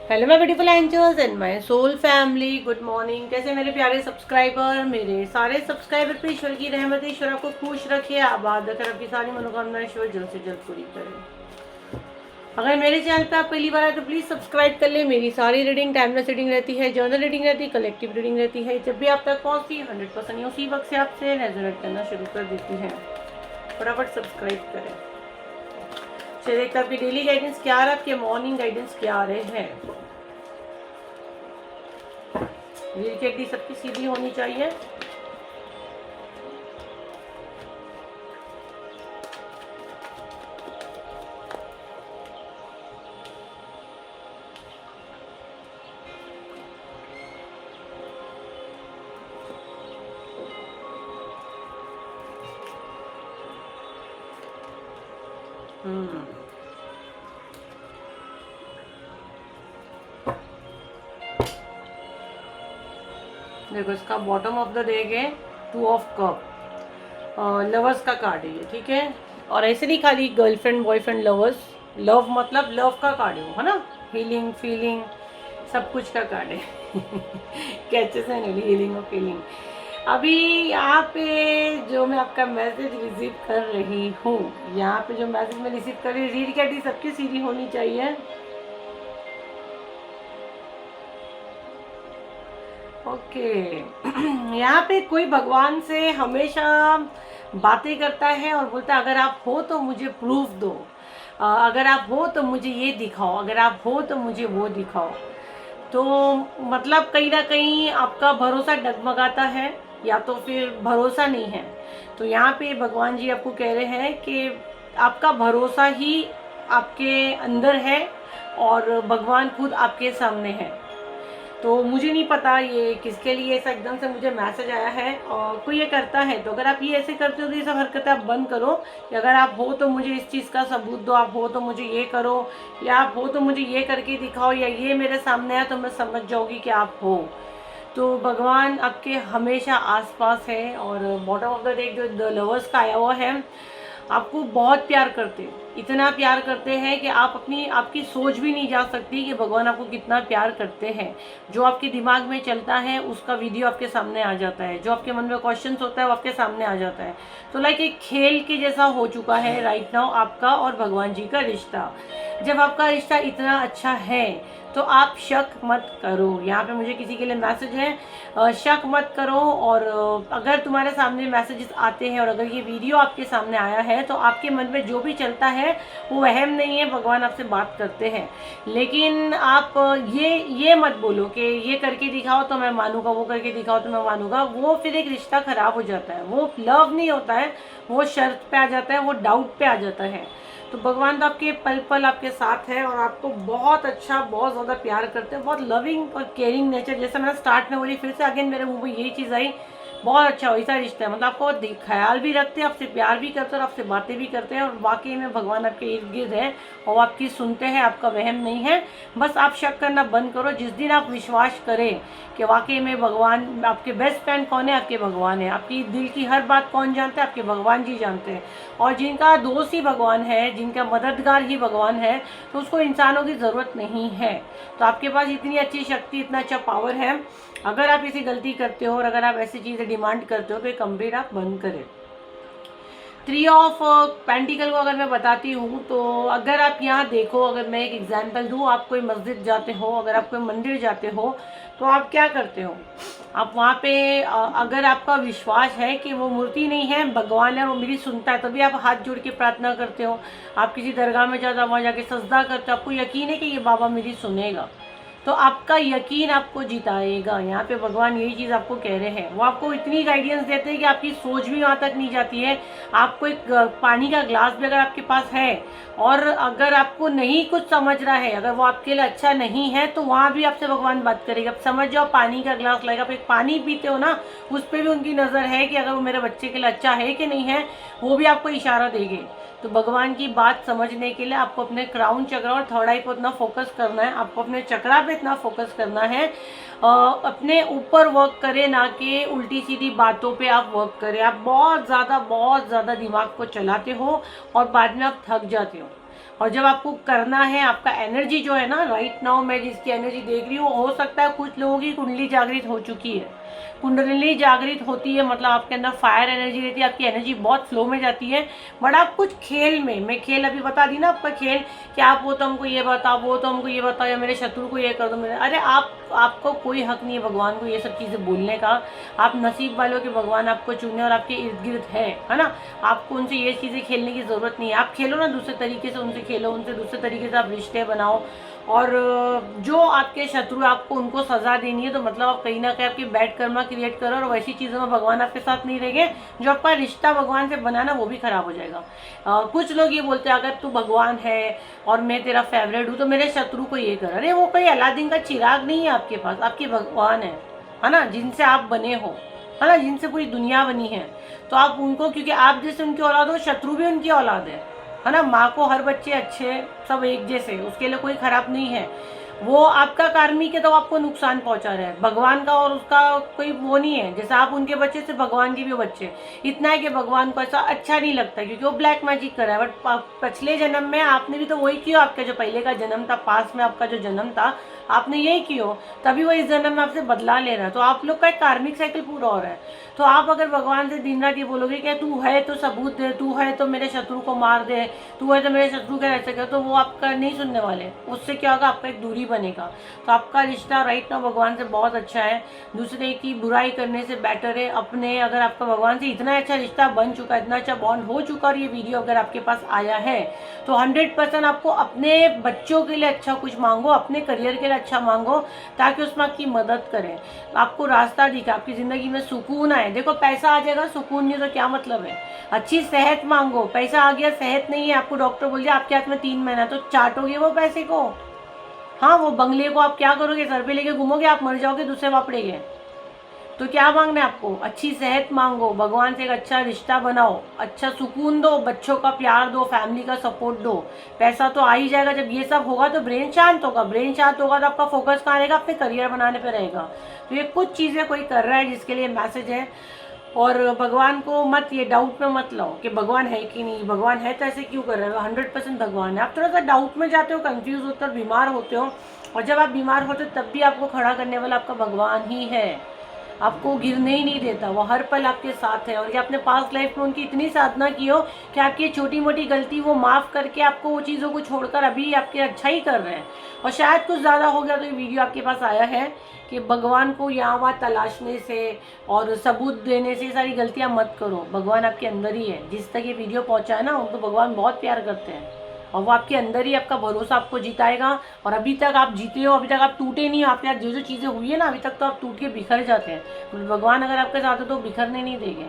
Hello my beautiful angels and my soul family, good morning. कैसे मेरे प्यारे subscriber, मेरे सारे सब्सक्राइबर पे ईश्वर की रहमत, ईश्वर आपको खुश रखे, आबाद रखे, आपकी सारी मनोकामनाएं ईश्वर जल्द से जल्द पूरी करे। अगर मेरे चैनल पे आप पहली बार आए तो प्लीज़ सब्सक्राइब कर ले। मेरी सारी रीडिंग टाइमलेस रीडिंग रहती है, जर्नल रीडिंग रहती है, कलेक्टिव रीडिंग रहती है। जब भी आप तक पहुँचती है 100% उसी वक्त से आपसे रेजोनेट करना शुरू कर देती है। फटाफट सब्सक्राइब करें। चलिए देखते आपकी डेली गाइडेंस क्या आ रहा है, आपके मॉर्निंग गाइडेंस क्या आ रहे हैं। रील की हड्डी सबकी सीधी होनी चाहिए। देखो इसका बॉटम ऑफ द डेक है 2 ऑफ कप, लवर्स का कार्ड है ये, ठीक है। और ऐसे नहीं खाली गर्लफ्रेंड बॉयफ्रेंड लवर्स, लव मतलब लव का कार्ड है ना, हीलिंग फीलिंग सब कुछ का कार्ड है। कैसे से नहीं, हीलिंग और फीलिंग। अभी यहाँ पे जो मैं आपका मैसेज रिसीव कर रही हूँ, यहाँ पे जो मैसेज मैं रिसीव कर रही हूँ, रीड कैटी सबकी सीधी होनी चाहिए। ओके। यहाँ पे कोई भगवान से हमेशा बातें करता है और बोलता है अगर आप हो तो मुझे प्रूफ दो, अगर आप हो तो मुझे ये दिखाओ, अगर आप हो तो मुझे वो दिखाओ। तो मतलब कहीं ना कहीं आपका भरोसा डगमगाता है या तो फिर भरोसा नहीं है। तो यहाँ पे भगवान जी आपको कह रहे हैं कि आपका भरोसा ही आपके अंदर है और भगवान खुद आपके सामने है। तो मुझे नहीं पता ये किसके लिए ऐसा एकदम से मुझे मैसेज आया है। और कोई ये करता है तो अगर आप ये ऐसे करते हो तो ये सब हरकतें आप बंद करो कि अगर आप हो तो मुझे इस चीज़ का सबूत दो, आप हो तो मुझे ये करो, या आप हो तो मुझे ये करके दिखाओ, या ये मेरे सामने है तो मैं समझ जाऊँगी कि आप हो। तो भगवान आपके हमेशा आसपास है। और बॉटम ऑफ द डेक जो द लवर्स का आया हुआ है, आपको बहुत प्यार करते हैं, इतना प्यार करते हैं कि आपकी सोच भी नहीं जा सकती कि भगवान आपको कितना प्यार करते हैं। जो आपके दिमाग में चलता है उसका वीडियो आपके सामने आ जाता है, जो आपके मन में क्वेश्चंस होता है वो आपके सामने आ जाता है। तो लाइक एक खेल के जैसा हो चुका है राइट नाउ आपका और भगवान जी का रिश्ता। जब आपका रिश्ता इतना अच्छा है तो आप शक मत करो। यहाँ पे मुझे किसी के लिए मैसेज है, शक मत करो। और अगर तुम्हारे सामने मैसेजेस आते हैं और अगर ये वीडियो आपके सामने आया है तो आपके मन में जो भी चलता है वो वहम नहीं है, भगवान आपसे बात करते हैं। लेकिन आप ये मत बोलो कि ये करके दिखाओ तो मैं मानूंगा, वो करके दिखाओ तो मैं मानूंगा। वो फिर एक रिश्ता खराब हो जाता है, वो लव नहीं होता है, वो शर्त पे आ जाता है, वो डाउट पे आ जाता है। तो भगवान तो आपके पल पल आपके साथ है और आपको बहुत अच्छा, बहुत ज़्यादा प्यार करते हैं, बहुत लविंग और केयरिंग नेचर। जैसे मैंने स्टार्ट में बोली, फिर से अगेन मेरे मुंह में यही चीज़ आई, बहुत अच्छा वैसा रिश्ता है। मतलब आपको ख्याल भी रखते हैं, आपसे प्यार भी करते हैं और आपसे बातें भी करते हैं। और वाकई में भगवान आपके इर्द गिर्द है और आपकी सुनते हैं, आपका वहम नहीं है। बस आप शक करना बंद करो। जिस दिन आप विश्वास करें कि वाकई में भगवान आपके बेस्ट फ्रेंड कौन है, आपके भगवान है। आपकी दिल की हर बात कौन जानता है, आपके भगवान जी जानते हैं। और जिनका दोस्त ही भगवान है, जिनका मददगार ही भगवान है, तो उसको इंसानों की ज़रूरत नहीं है। तो आपके पास इतनी अच्छी शक्ति, इतना अच्छा पावर है। अगर आप इसी गलती करते हो और अगर आप ऐसी चीज़ें डिमांड करते हो तो ये कंप्लीट आप बंद करें। 3 ऑफ पेंटिकल को अगर मैं बताती हूँ तो अगर आप यहाँ देखो, अगर मैं एक एग्जांपल दूँ, आप कोई मस्जिद जाते हो, अगर आप कोई मंदिर जाते हो तो आप क्या करते हो, आप वहाँ पे अगर आपका विश्वास है कि वो मूर्ति नहीं है, भगवान है, वो मेरी सुनता है, तभी आप हाथ जोड़ के प्रार्थना करते हो। आप किसी दरगाह में जाते हो, वहाँ जाके सजदा करते हो, आपको यकीन है कि ये बाबा मेरी सुनेगा, तो आपका यकीन आपको जिताएगा। यहाँ पे भगवान यही चीज़ आपको कह रहे हैं। वो आपको इतनी गाइडेंस देते हैं कि आपकी सोच भी वहाँ तक नहीं जाती है। आपको एक पानी का ग्लास भी अगर आपके पास है और अगर आपको नहीं कुछ समझ रहा है, अगर वो आपके लिए अच्छा नहीं है, तो वहाँ भी आपसे भगवान बात करेगा। आप समझ जाओ, पानी का ग्लास लाएगा, आप एक पानी पीते हो ना, उस पर भी उनकी नज़र है कि अगर वो मेरे बच्चे के लिए अच्छा है कि नहीं है, वो भी आपको इशारा देंगे। तो भगवान की बात समझने के लिए आपको अपने क्राउन चक्र और थर्ड आई पर इतना फोकस करना है, आपको अपने चक्रा पे इतना फोकस करना है, अपने ऊपर वर्क करें, ना कि उल्टी सीधी बातों पे आप वर्क करें। आप बहुत ज़्यादा दिमाग को चलाते हो और बाद में आप थक जाते हो। और जब आपको करना है, आपका एनर्जी जो है ना, राइट नाउ मैं जिसकी एनर्जी देख रही हूँ, हो सकता है कुछ लोगों की कुंडली जागृत हो चुकी है। कुंडली जागृत होती है मतलब आपके अंदर फायर एनर्जी रहती है, आपकी एनर्जी बहुत फ्लो में जाती है। बट आप कुछ खेल में, मैं खेल अभी बता दी ना आपका खेल, कि आप वो तो हमको ये बताओ, वो तो हमको ये बताओ, या मेरे शत्रु को ये कर दो, मेरे, अरे आपको कोई हक नहीं है भगवान को ये सब चीज़ें बोलने का। आप नसीब वालों के भगवान आपको चुने और आपके इर्द गिर्द है ना। आपको उनसे ये चीज़ें खेलने की ज़रूरत नहीं है। आप खेलो ना दूसरे तरीके से, उनसे खेलो, उनसे दूसरे तरीके से आप रिश्ते बनाओ। और जो आपके शत्रु, आपको उनको सज़ा देनी है तो मतलब आप कहीं ना कहीं आपकी बैड कर्मा क्रिएट करो, और वैसी चीज़ों में भगवान आपके साथ नहीं रहेंगे। जो आपका रिश्ता भगवान से बनाना वो भी खराब हो जाएगा। कुछ लोग ये बोलते हैं अगर तू भगवान है और मैं तेरा फेवरेट हूँ तो मेरे शत्रु को ये कर। अरे वो कोई अलादीन का चिराग नहीं है आपके पास, आपके भगवान है ना, जिनसे आप बने हो, है ना, जिनसे पूरी दुनिया बनी है। तो आप उनको, क्योंकि आप जैसे उनकी औलाद हो, शत्रु भी उनकी औलाद है ना। माँ को हर बच्चे अच्छे, सब एक जैसे, उसके लिए कोई खराब नहीं है। वो आपका कार्मिक है तो आपको नुकसान पहुंचा रहा है। भगवान का और उसका कोई वो नहीं है, जैसे आप उनके बच्चे से भगवान के भी बच्चे। इतना है कि भगवान को ऐसा अच्छा नहीं लगता क्योंकि वो ब्लैक मैजिक कर रहा है। बट पिछले जन्म में आपने भी तो वही किया। आपका जो पहले का जन्म था, पास में आपका जो जन्म था, आपने यही किया, तभी वो इस जन्म में आपसे बदला ले रहा है। तो आप लोग का एक कार्मिक साइकिल पूरा हो रहा है। तो आप अगर भगवान से दिन रात ये बोलोगे कि तू है तो सबूत दे, तू है तो मेरे शत्रु को मार दे, तू है तो मेरे शत्रु के रह सके, तो वो आपका नहीं सुनने वाले। उससे क्या होगा, आपका एक दूरी बनेगा। तो आपका रिश्ता राइट नाउ भगवान से बहुत अच्छा है। दूसरे की बुराई करने से बेटर है अपने, अगर आपका भगवान से इतना अच्छा रिश्ता बन चुका है, इतना अच्छा बॉन्ड हो चुका, और ये वीडियो अगर आपके पास आया है तो 100% आपको अपने बच्चों के लिए अच्छा कुछ मांगो, अपने करियर के लिए अच्छा मांगो, ताकि उसमें आपकी मदद करें, आपको रास्ता दिखे, आपकी ज़िंदगी में सुकून आए। देखो पैसा आ जाएगा, सुकून नहीं तो क्या मतलब है। अच्छी सेहत मांगो, पैसा आ गया, सेहत नहीं है, आपको डॉक्टर बोल दिया आपके हाथ में 3 महीना, तो चाटोगे वो पैसे को? हाँ, वो बंगले को आप क्या करोगे, सर पे लेके घूमोगे, आप मर जाओगे, दूसरे वापड़ेगे। तो क्या मांगना है आपको? अच्छी सेहत मांगो, भगवान से एक अच्छा रिश्ता बनाओ, अच्छा सुकून दो, बच्चों का प्यार दो, फैमिली का सपोर्ट दो। पैसा तो आ ही जाएगा। जब ये सब होगा तो ब्रेन शांत होगा, ब्रेन शांत होगा तो आपका फोकस कहाँ रहेगा? अपने करियर बनाने पे रहेगा। तो ये कुछ चीज़ें कोई कर रहा है जिसके लिए मैसेज है। और भगवान को मत ये डाउट में मत लाओ कि भगवान है कि नहीं, भगवान है तो ऐसे क्यों कर रहे हो। 100% भगवान है। आप थोड़ा सा डाउट में जाते हो, कंफ्यूज होते हो, बीमार होते हो, और जब आप बीमार होते हो तब भी आपको खड़ा करने वाला आपका भगवान ही है। आपको गिरने ही नहीं देता, वो हर पल आपके साथ है। और ये आपने पास्ट लाइफ में उनकी इतनी साधना की हो कि आपकी छोटी मोटी गलती वो माफ़ करके आपको वो चीज़ों को छोड़कर अभी आपके अच्छा ही कर रहे हैं। और शायद कुछ ज़्यादा हो गया तो ये वीडियो आपके पास आया है कि भगवान को यहाँ वहाँ तलाशने से और सबूत देने से सारी गलतियाँ मत करो। भगवान आपके अंदर ही है। जिस तक ये वीडियो पहुँचा है ना, उनको भगवान बहुत प्यार करते हैं, और वो आपके अंदर ही आपका भरोसा आपको जिताएगा। और अभी तक आप जीते हो, अभी तक आप टूटे नहीं हो। आपके साथ जो जो चीज़ें हुई है ना अभी तक, तो आप टूट के बिखर जाते हैं। भगवान अगर आपके साथ हो तो बिखरने नहीं देंगे।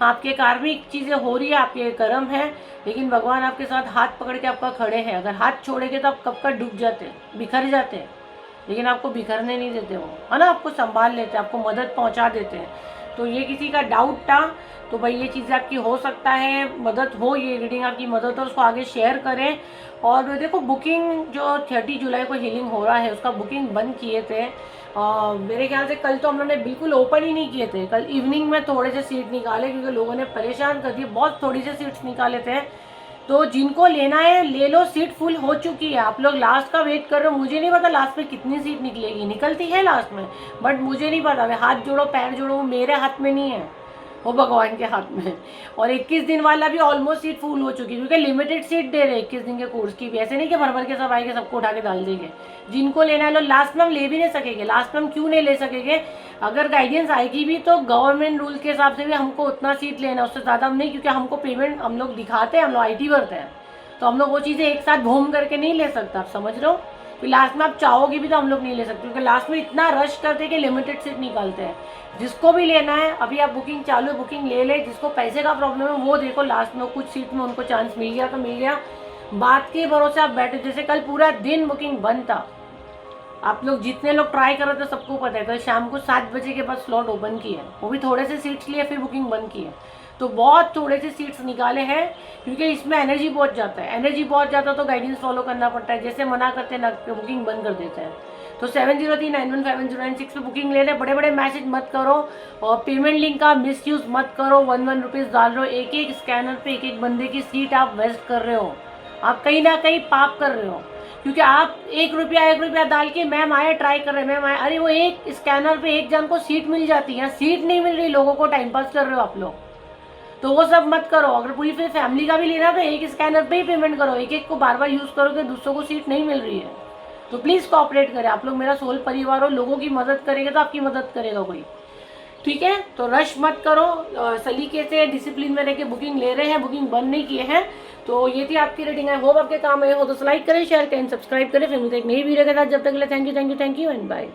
हाँ, आपके कार्मिक चीज़ें हो रही है, आपके कर्म है, लेकिन भगवान आपके साथ हाथ पकड़ के आपका खड़े हैं। अगर हाथ छोड़ेंगे तो आप कब का डूब जाते, बिखर जाते, लेकिन आपको बिखरने नहीं देते वो, है ना। आपको संभाल लेते हैं, आपको मदद पहुंचा देते हैं। तो ये किसी का डाउट था तो भाई ये चीज़ आपकी हो सकता है मदद हो, ये रीडिंग आपकी मदद हो, उसको आगे शेयर करें। और देखो बुकिंग जो 30 जुलाई को हीलिंग हो रहा है उसका बुकिंग बंद किए थे। मेरे ख्याल से कल तो हम लोगों ने बिल्कुल ओपन ही नहीं किए थे। कल इवनिंग में थोड़े से सीट निकाले क्योंकि लोगों ने परेशान कर दिए, बहुत थोड़ी से सीट्स निकाले थे। तो जिनको लेना है ले लो, सीट फुल हो चुकी है। आप लोग लास्ट का वेट कर रहे हो, मुझे नहीं पता लास्ट में कितनी सीट निकलेगी, निकलती है लास्ट में, बट मुझे नहीं पता। हाथ जोड़ो पैर जोड़ो, वो मेरे हाथ में नहीं है, वो भगवान के हाथ में। और 21 दिन वाला भी ऑलमोस्ट सीट फुल हो चुकी है क्योंकि लिमिटेड सीट दे रहे हैं 21 दिन के कोर्स की भी। ऐसे नहीं कि भर भर के सब आएंगे सबको उठा के डाल देंगे। जिनको लेना है लो, लास्ट में हम ले भी नहीं सकेंगे। लास्ट में हम क्यों नहीं ले सकेंगे? अगर गाइडेंस आएगी भी तो गवर्नमेंट रूल के हिसाब से भी हमको उतना सीट लेना है, उससे ज़्यादा हम नहीं, क्योंकि हमको पेमेंट हम लोग दिखाते हैं, हम लोग IT भरते हैं, तो हम लोग वो चीज़ें एक साथ घूम करके नहीं ले सकते। आप समझ रहे हो? फिर लास्ट में आप चाहोगे भी तो हम लोग नहीं ले सकते क्योंकि लास्ट में इतना रश करते हैं कि लिमिटेड सीट निकालते हैं। जिसको भी लेना है अभी आप बुकिंग चालू है, बुकिंग ले ले। जिसको पैसे का प्रॉब्लम है वो देखो, लास्ट में कुछ सीट में उनको चांस मिल गया तो मिल गया, बात के भरोसे आप बैठे। जैसे कल पूरा दिन बुकिंग बंद था, आप लोग जितने लोग ट्राई कर रहे थे सबको पता है। कल शाम को 7 बजे के बाद स्लॉट ओपन किया है, वो भी थोड़े से सीट्स लिए फिर बुकिंग बंद की है। तो बहुत थोड़े से सीट्स निकाले हैं क्योंकि इसमें एनर्जी बहुत जाता है। एनर्जी बहुत जाता है तो गाइडेंस फॉलो करना पड़ता है। जैसे मना करते हैं ना, बुकिंग बंद कर देते हैं। तो 7039151096 पे बुकिंग ले रहे। बड़े बड़े मैसेज मत करो और पेमेंट लिंक का मिसयूज मत करो। 1 रुपीज़ डाल रहे हो, एक एक स्कैनर पे एक एक बंदे की सीट आप वेस्ट कर रहे हो। आप कहीं ना कहीं पाप कर रहे हो, क्योंकि आप 1 रुपया डाल के मैम आए, ट्राई कर रहे हैं, मैम आए, अरे वो एक स्कैनर पे एक जन को सीट मिल जाती है, सीट नहीं मिल रही, लोगों को टाइम पास कर रहे हो आप लोग। तो वो सब मत करो। अगर पूरी फिर फैमिली का भी लेना तो एक स्कैनर पे ही पेमेंट करो, एक एक को बार बार यूज़ करोगे, दूसरों को सीट नहीं मिल रही है। तो प्लीज़ कोऑपरेट करें, आप लोग मेरा सोल परिवार हो, लोगों की मदद करेंगे तो आपकी मदद करेगा कोई, ठीक है। तो रश मत करो, सलीके से डिसिप्लिन में रह के बुकिंग ले रहे हैं, बुकिंग बंद नहीं किए हैं। तो ये थी आपकी रेटिंग, आई होप आपके काम आए हो। तो लाइक करें, शेयर करें, सब्सक्राइब करें, फिर मिलते एक नई वीडियो के साथ। जब तक के लिए थैंक यू एंड बाय।